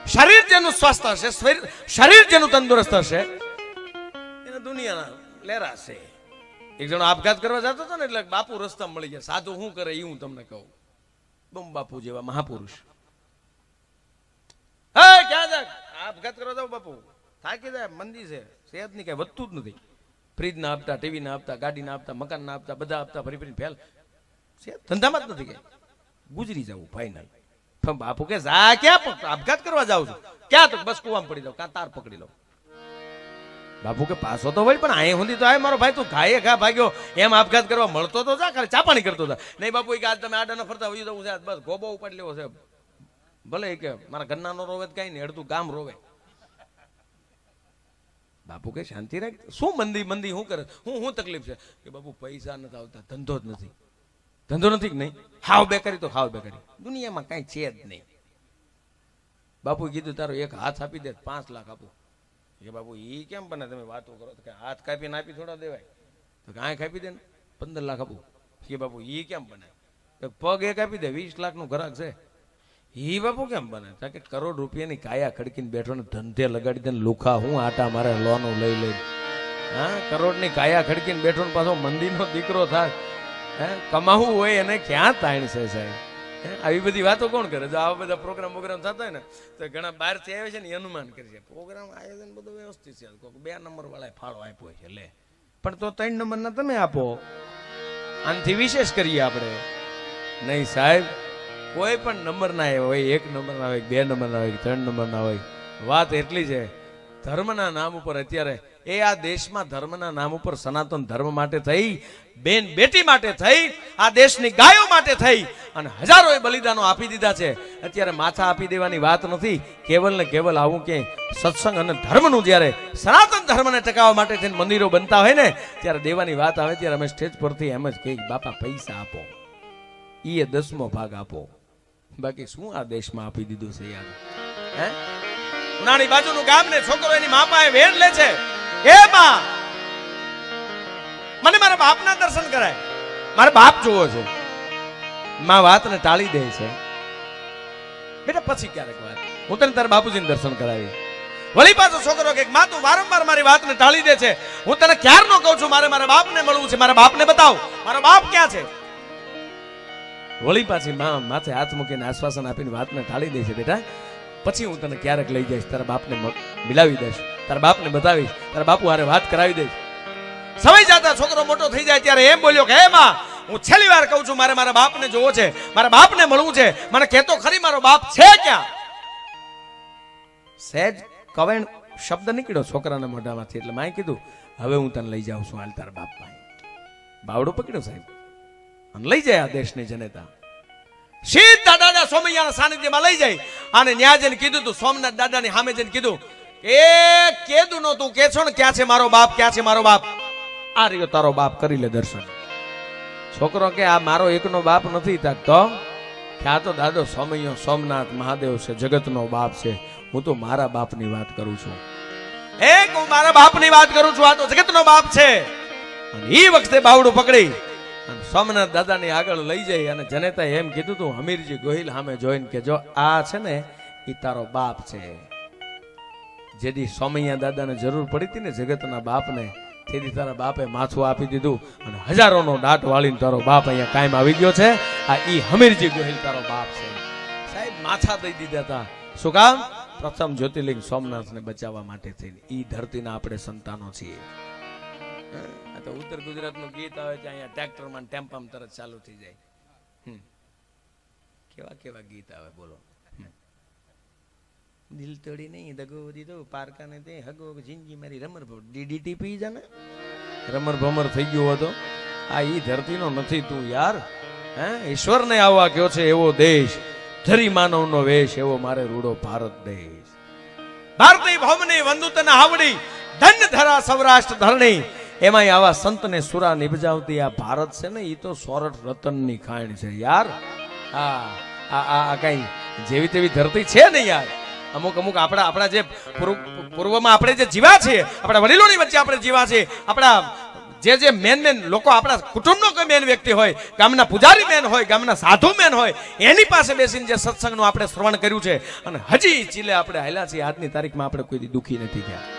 શરીર જેનું સ્વસ્થ હશે, શરીર જેનું તંદુરસ્ત હશે, એને દુનિયાના લેરા છે. એક જણો આપઘાત કરવા જતો હતો ને, એટલે બાપુ રસ્તા મળી ગયા. સાધુ શું કરે એ હું તમને કહું. બમ બાપુ જેવા મહાપુરુષ. હે ક્યાં જા? આપઘાત કરવા જાવ બાપુ, થાકી જાય, મંદી છે, સેહત ની કઈ વધતું જ નથી. ફ્રીજ ના આપતા, ટીવી ના આપતા, ગાડી ના આપતા, મકાન ના આપતા, બધા આપતા, ફરી ફરી ફેલ, ધંધામાં જ નથી. કઈ ગુજરી જવું ફાઈનલ. બાપુ કે જા ક્યાં આપઘાત કરવા જાવ છું? ક્યાં? તો બસ કુવામાં પડી જાવ, કાં તાર પકડી લો. બાપુ કે પાછો તો વળી, પણ અહીં સુધી તો આય મારો ભાઈ, તું ઘાયે ઘા ભાગ્યો, એમ આપઘાત કરવા મળતો તો જા, ખાલી ચાપાણી કરતો હતા. નહીં બાપુ કે આજ તમે આડા ન ફરતા હોય જવું છે, બસ ગોબો ઉપાડી લેવો છે. ભલે કે મારા ઘરના નો રોવે કઈ નહીં, અડધું ગામ રોવે. બાપુ કે શાંતિ રાખ, શું મંદી મંદી શું કરે, હું તકલીફ છે? કે બાપુ પૈસા નથી આવતા, ધંધો જ નથી. ધંધો નથી કે નહીં? હાવ બેકારી તો હાવ બેકારી, દુનિયામાં કઈ છે જ નહીં. બાપુ કીધું તારો એક હાથ આપી દે 5 લાખ આપું. કે બાપુ ઈ કેમ બને, તમે વાતો કરો કે હાથ કાપીને આપી થોડા દેવાય? તો કાંઈ કાપી દે ને 15 લાખ આપું. કે બાપુ ઈ કેમ બને? પગ એક આપી દે, 20 લાખનું ઘરાક છે. ઈ બાપુ કેમ બને? કે કરોડ રૂપિયાની કાયા ખડકીને બેઠો ને ધંધે લગાડી દે, લુખા હું આટા મારે લોનો લઈ લઈ. હા, કરોડની કાયા ખડકીને બેઠો ને પાછો મંદીનો દીકરો થાય. હે, કમાવું હોય એને ક્યાં તાણ છે સાહેબ? આવી બધી વાતો કોણ કરે? જો આવા બધા પ્રોગ્રામ થતા હોય ને, તો ઘણા બહારથી આવે છે ને અનુમાન કરે છે પ્રોગ્રામ આયોજન બધું વ્યવસ્થિત છે, 2 નંબર વાળા ફાળો આપ્યો છે લે, પણ તો 3 નંબરના તમે આપો, આનાથી વિશેષ કરીએ આપણે. નહીં સાહેબ, કોઈ પણ નંબર ના હોય, 1 નંબર ના હોય, 2 નંબર ના હોય, 3 નંબર ના હોય. વાત એટલી છે, ધર્મના નામ ઉપર અત્યારે આ દેશમાં ધર્મના નામ ઉપર સનાતન ધર્મ માટે થઈ, બેન બેટી માટે થઈ, આ દેશની ગાયો માટે થઈ અને હજારોએ બલિદાનો આપી દીધા છે. અત્યારે માથા આપી દેવાની વાત નથી, કેવલ ને કેવલ આવું કે સત્સંગ અને ધર્મનું જ્યારે સનાતન ધર્મને ટકાવવા માટે થઈને મંદિરો બનતા હોય ને, ત્યારે દેવાની વાત આવે ત્યારે અમે સ્ટેજ પરથી એમ જ કહીએ, બાપા પૈસા આપો, ઈ 10મો ભાગ આપો. બાકી શું આ દેશમાં આપી દીધું છે યાર? હે, ઉનાળી બાજુનું ગામ ને છોકરો એની મા પાસે વેણ લે છે, એ માં મને મારા બાપના દર્શન કરાય, મારે બાપ જોવો છે. માં વાતને ટાળી દે છે, બેટા પછી ક્યારેક વાત, હું તને તારા બાપુજીને દર્શન કરાવી. વળી પાછો છોકરો કે માં તું વારંવાર મારી વાતને ટાળી દે છે, હું તને ક્યારનો કહું છું મારે મારા બાપને મળવું છે, મારા બાપને બતાવ, મારો બાપ ક્યાં છે? વળી પાછી માં માથે હાથ મૂકીને આશ્વાસન આપીને વાતને ટાળી દે છે, બેટા પછી હું તને ક્યારેક લઈ જઈશ, તારા બાપને મિલાવી દઈશ, તારા બાપને બતાવીશ, તારા બાપુ હારે વાત કરાવી દઈશ. સમય જતા છોકરો મોટો થઈ જાય ત્યારે એમ બોલ્યો કે હે માં, હું છેલ્લી વાર કહું છું મારે મારા બાપને જોવો છે, મારા બાપને મળવું છે, મને કહેતો ખરી મારો બાપ છે ક્યાં? સહેજ કવેણ શબ્દ નીકળ્યો છોકરાના મોઢામાંથી, એટલે માએ કીધું હવે હું તને લઈ જાઉં છું, હાલ તારા બાપ પાસે. બાવડો પકડ્યો સાહેબ અને લઈ જાય આ દેશની જનતા સીધા દાદા સોમૈયાના સાનિધ્યમાં લઈ જાય. અને ન્યા જઈને કીધું તું સોમનાથ દાદાની સામે જઈને કીધું એ કેદું નો તું કે છો ને ક્યાં છે મારો બાપ, ક્યાં છે મારો બાપ? આ રહ્યો તારો બાપ, કરી લે દર્શન. છોકરો કે આ મારો એકનો બાપ નથી તો ક્યાં તો દાદો સોમૈયો સોમનાથ મહાદેવ છે, જગતનો બાપ છે. હું તો મારા બાપની વાત કરું છું, હું મારા બાપની વાત કરું છું, આ તો જગતનો બાપ છે. અને એ વખતે બાવડું પકડી અને સોમનાથ દાદાની આગળ લઈ જઈ અને જનેતાએ એમ કીધું તું હમીરજી ગોહિલ સામે જોઈને કે જો આ છે ને એ તારો બાપ છે. જેથી સોમૈયા દાદાને જરૂર પડી હતી ને જગતના બાપને, તેથી તારા બાપે માથું આપી દીધું અને હજારોનો દાટ વાળીને તારો બાપ અહીંયા કાયમ આવી ગયો છે. આ ઈ હમીરજી ગોહિલ તારો બાપ છે. સાહેબ માથા દઈ દીધા હતા. શું કામ? પ્રથમ જ્યોતિર્લિંગ સોમનાથને બચાવવા માટે થઈને. ઈ ધરતીના આપણે સંતાનો છીએ. આ તો ઉત્તર ગુજરાતનું ગીત આવે છે, અહીંયા ટ્રેક્ટરમાં ટેમ્પામાં તરત ચાલુ થઈ જાય. કેવા કેવા ગીત આવે બોલો. દિલ તોડી નહીં દગો દીધો પારકાને તે હગો જિંદગી મારી રમર ડીડીટી પી જાને રમર ભમર થઈ ગયો હતો. આ ઈ ધરતીનો નથી તું યાર. હે, ઈશ્વરને આવવા કયો છે એવો દેશ, ધરી માનવનો વેશ એવો મારે રૂડો ભારત દેશ. ભારતી ભૌમની વંદુતને આવડી ધન્ય ધરા સૌરાષ્ટ્ર ધરણી, એમાંય આવા સંતને સુરા નિભજાવતી આ ભારત છે ને, એ તો સોરઠ રતનની ખાણ છે યાર. આ કઈ જેવી તેવી ધરતી છે ને યાર. અમુક અમુક આપણા જે પૂર્વમાં આપણે જે જીવા છે, આપણા વડીલોની વચ્ચે આપણે જીવા છે, આપણા જે મેન લોકો આપણા કુટુંબનો કોઈ મેન વ્યક્તિ હોય, ગામના પૂજારી મેન હોય, ગામના સાધુ મેન હોય, એની પાસે બેસીને જે સત્સંગનું આપણે શ્રવણ કર્યું છે અને હજી ચીલે આપણે હાલ્યા છીએ, આજની તારીખમાં આપણે કોઈ દી દુઃખી નથી થયા.